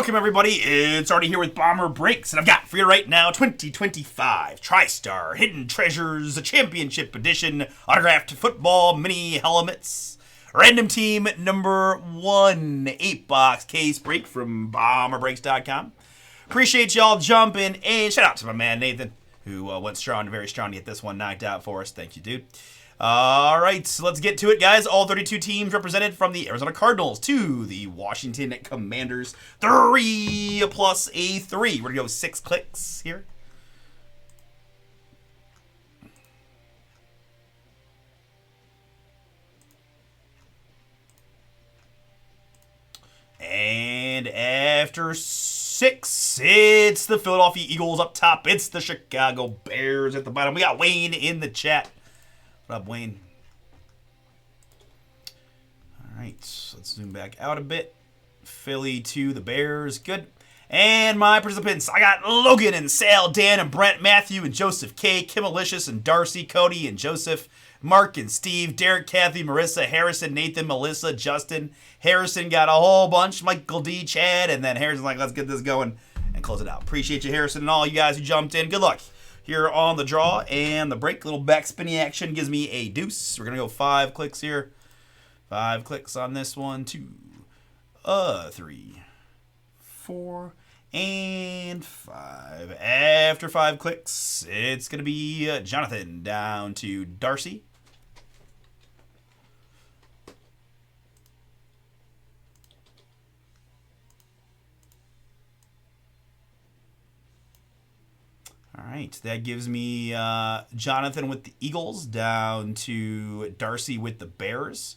Welcome, everybody. It's Artie here with Bomber Breaks, and I've got for you right now 2025 Tristar Hidden Treasures Championship Edition autographed football mini helmets. Random team number 1, 8-box case break from BomberBreaks.com. Appreciate y'all jumping, and shout out to my man Nathan, who went strong, very strong to get this one knocked out for us. Thank you, dude. All right, so let's get to it, guys. All 32 teams represented, from the Arizona Cardinals to the Washington Commanders. 3 plus a 3. We're going to go 6 clicks here. And after 6, it's the Philadelphia Eagles up top. It's the Chicago Bears at the bottom. We got Wayne in the chat. What up, Wayne? All right, let's zoom back out a bit. Philly to the Bears. Good. And my participants, I got Logan and Sal, Dan and Brent, Matthew and Joseph K, Kim Alicious and Darcy, Cody and Joseph, Mark and Steve, Derek, Kathy, Marissa, Harrison, Nathan, Melissa, Justin. Harrison got a whole bunch. Michael D, Chad, and then Harrison's like, let's get this going and close it out. Appreciate you, Harrison, and all you guys who jumped in. Good luck here on the draw and the break. Little back spinny action gives me a deuce. We're going to go 5 clicks here. 5 clicks on this one. 2, 3, 4, and 5. After 5 clicks, it's going to be Jonathan down to Darcy. All right, that gives me Jonathan with the Eagles down to Darcy with the Bears.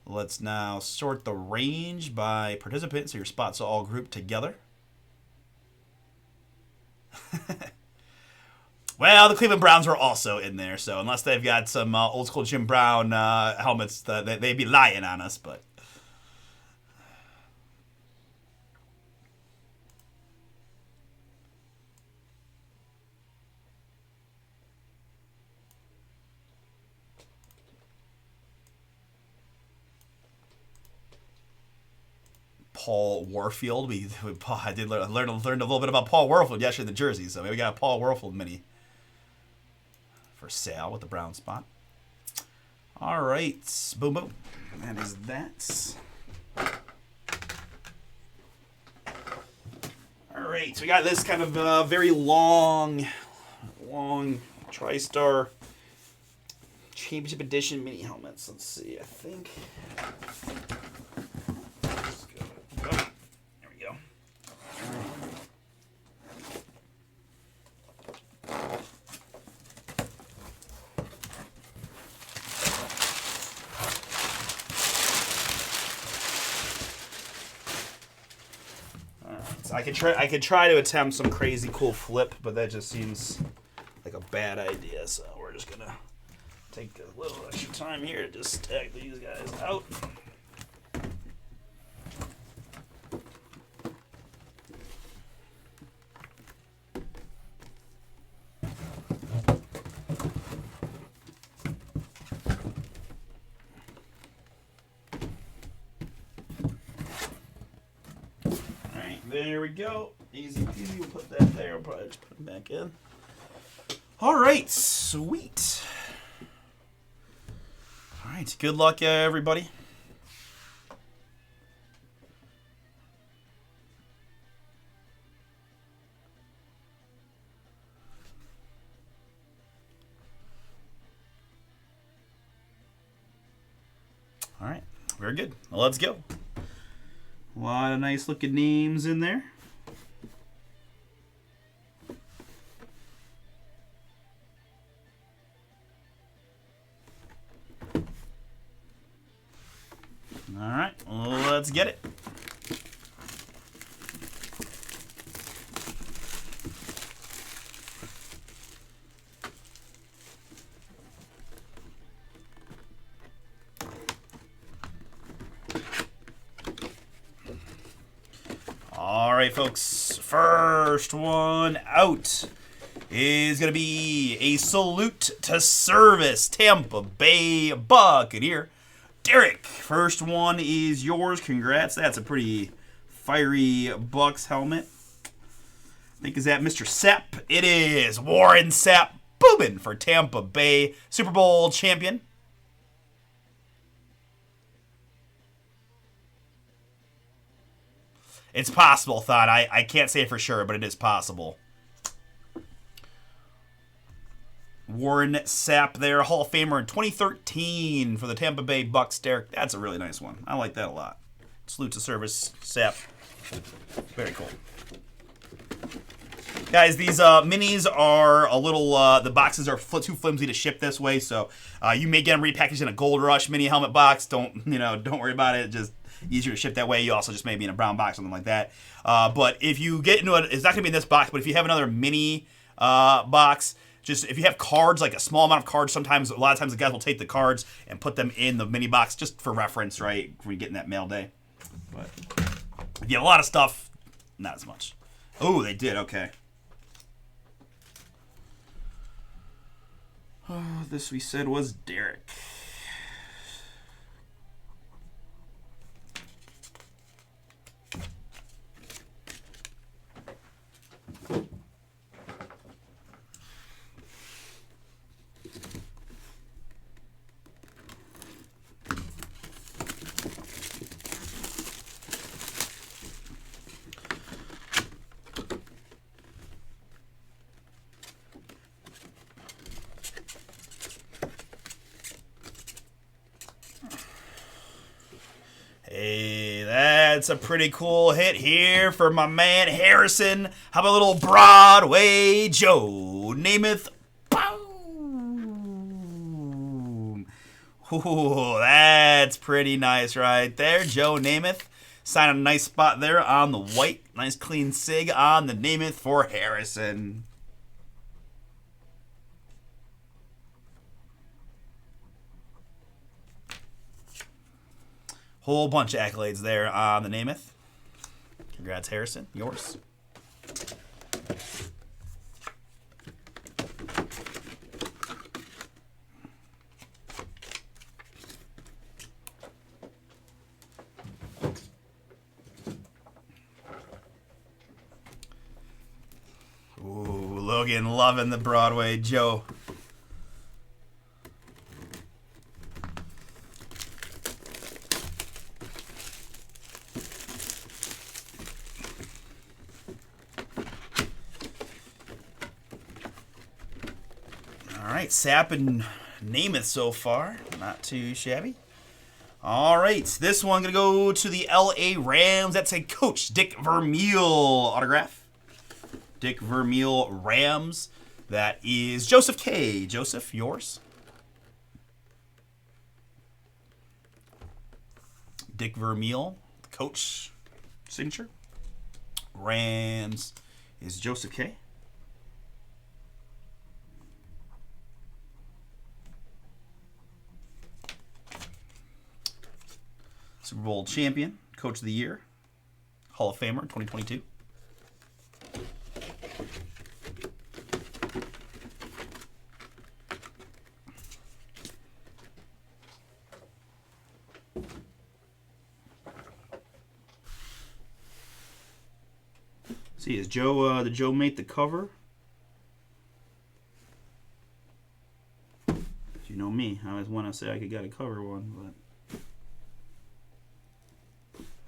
Let's now sort the range by participant, so your spots are all grouped together. Well, the Cleveland Browns were also in there, so unless they've got some old school Jim Brown helmets, they'd be lying on us, but... Paul Warfield. I did learn a little bit about Paul Warfield yesterday in the jersey, so maybe we got a Paul Warfield mini for sale with the brown spot. All right, boom, boom. That is that. All right, so we got this kind of very long Tristar Championship Edition mini helmets. Let's see, I think. I could try to attempt some crazy cool flip, but that just seems like a bad idea. So we're just gonna take a little extra time here to just tag these guys out. There we go. Easy peasy. We'll put that there. We'll probably just put it back in. All right. Sweet. All right. Good luck, everybody. All right. Very good. Well, let's go. A lot of nice looking names in there. All right, let's get it. All right, folks, first one out is going to be a salute to service, Tampa Bay Buccaneer. Derek, first one is yours. Congrats. That's a pretty fiery Bucks helmet. I think, is that Mr. Sepp? It is. Warren Sapp booming for Tampa Bay. Super Bowl champion. It's possible, Thought. I can't say for sure, but it is possible. Warren Sapp there, Hall of Famer in 2013 for the Tampa Bay Bucks. Derek, that's a really nice one. I like that a lot. Salute to service, Sapp. Very cool. Guys, these minis are a little, the boxes are too flimsy to ship this way, so you may get them repackaged in a Gold Rush mini helmet box. Don't worry about it. Just easier to ship that way. You also just may be in a brown box, something like that. But if you get into it, it's not going to be in this box, but if you have another mini box, just if you have cards, like a small amount of cards, a lot of times the guys will take the cards and put them in the mini box just for reference, right, when you get in that mail day. But if you have a lot of stuff, not as much. Oh, they did, okay. Oh, this we said was Derek. Hey, that's a pretty cool hit here for my man Harrison. How about a little Broadway Joe Namath? Boom! Ooh, that's pretty nice right there. Joe Namath. Sign a nice spot there on the white. Nice clean sig on the Namath for Harrison. Whole bunch of accolades there on the Namath. Congrats, Harrison. Yours. Ooh, Logan loving the Broadway Joe. All right, Sapp and Namath so far. Not too shabby. All right, this one going to go to the LA Rams. That's a Coach Dick Vermeil autograph. Dick Vermeil Rams. That is Joseph K. Joseph, yours. Dick Vermeil, Coach signature. Rams is Joseph K. Super Bowl champion, Coach of the Year, Hall of Famer 2022. See, is Joe the Joe mate the cover? You know me, I always want to say I could get a cover one, but.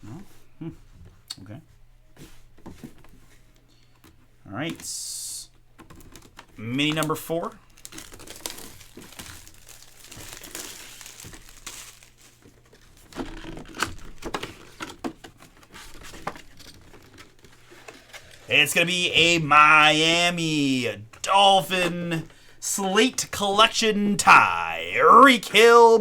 No? Okay. All right. Mini number 4. It's going to be a Miami Dolphin Slate Collection Tyreek Hill.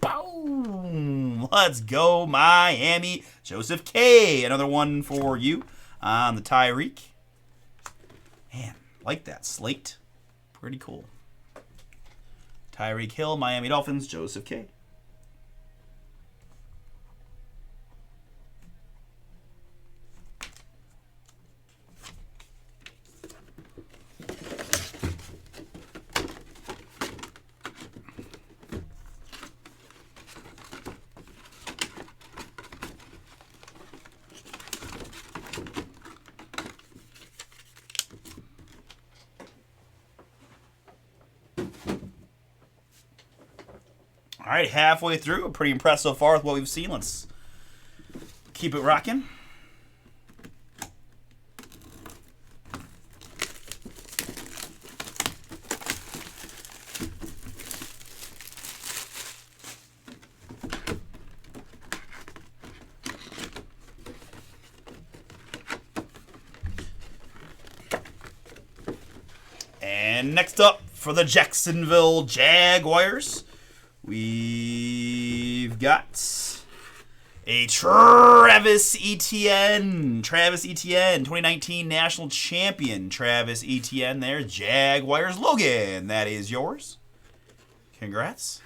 Boom. Let's go, Miami. Joseph K. Another one for you on the Tyreek. Man, like that slate. Pretty cool. Tyreek Hill, Miami Dolphins, Joseph K. All right, halfway through. Pretty impressed so far with what we've seen. Let's keep it rocking. And next up for the Jacksonville Jaguars, we've got a Travis Etienne. 2019 National Champion Travis Etienne there. Jaguars. Logan, that is yours. Congrats.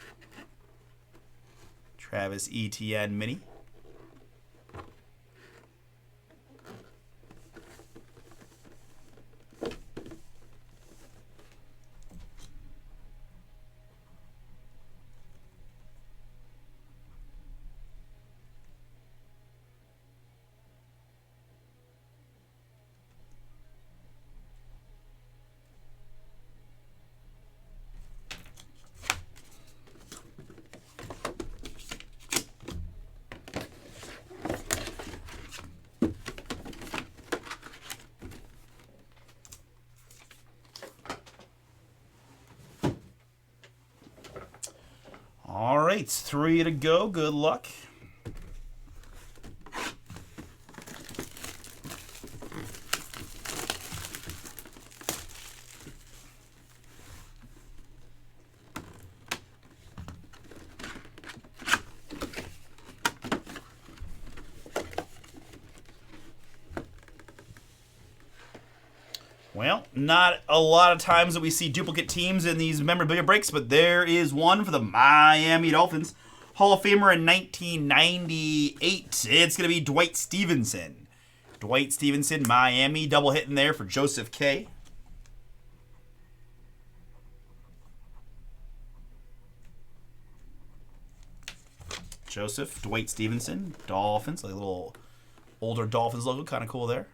Travis Etienne mini. All right, 3 to go. Good luck. Well, not a lot of times that we see duplicate teams in these memorabilia breaks, but there is one for the Miami Dolphins. Hall of Famer in 1998. It's going to be Dwight Stevenson. Dwight Stevenson, Miami, double hitting there for Joseph K. Joseph, Dwight Stevenson, Dolphins, like a little older Dolphins logo, kind of cool there.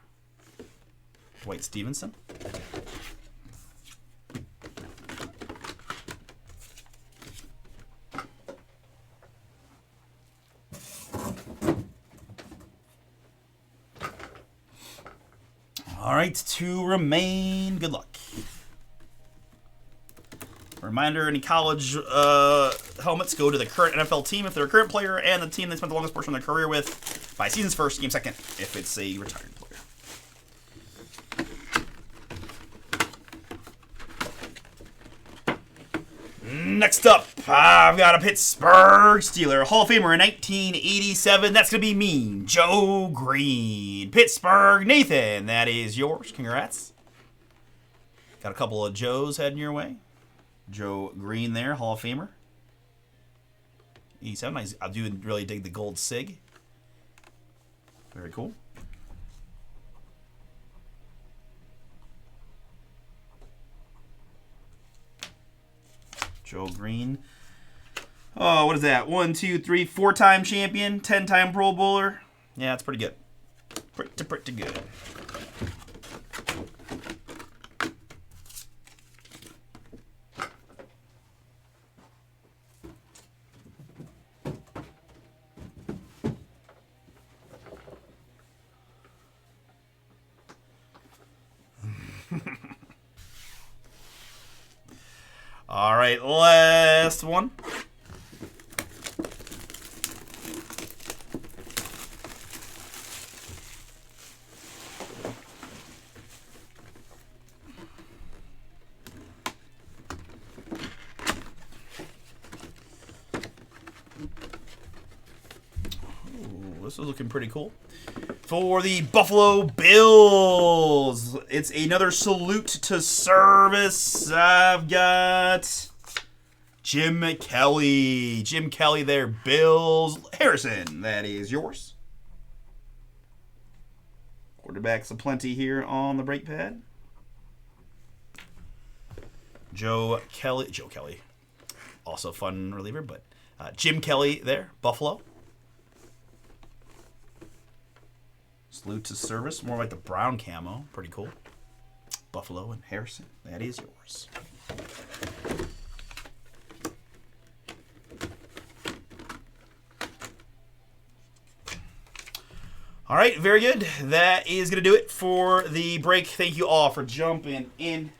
Dwight Stevenson. All right, 2 remain. Good luck. Reminder, any college helmets go to the current NFL team if they're a current player and the team they spent the longest portion of their career with by season's first, game second if it's a retired player. Next up, I've got a Pittsburgh Steeler Hall of Famer in 1987. That's going to be me, Joe Green. Pittsburgh Nathan, that is yours. Congrats. Got a couple of Joes heading your way. Joe Green there, Hall of Famer. 87. I do really dig the gold SIG. Very cool. Joe Green. Oh, what is that? 1, 2, 3, 4-time champion, 10-time Pro Bowler. Yeah, that's pretty good. Pretty good. All right, last one. Ooh, this is looking pretty cool. For the Buffalo Bills, it's another salute to service. I've got Jim Kelly. Jim Kelly there, Bills. Harrison, that is yours. Quarterbacks aplenty here on the break pad. Joe Kelly. Also fun reliever, but Jim Kelly there, Buffalo. Salute to service, more like the brown camo. Pretty cool. Buffalo and Harrison, that is yours. All right, very good. That is going to do it for the break. Thank you all for jumping in.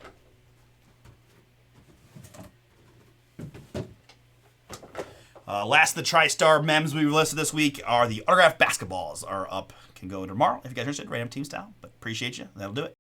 Last of the Tristar mems we listed this week are the autographed basketballs are up. Can go tomorrow if you guys are interested. Random team style. But appreciate you. That'll do it.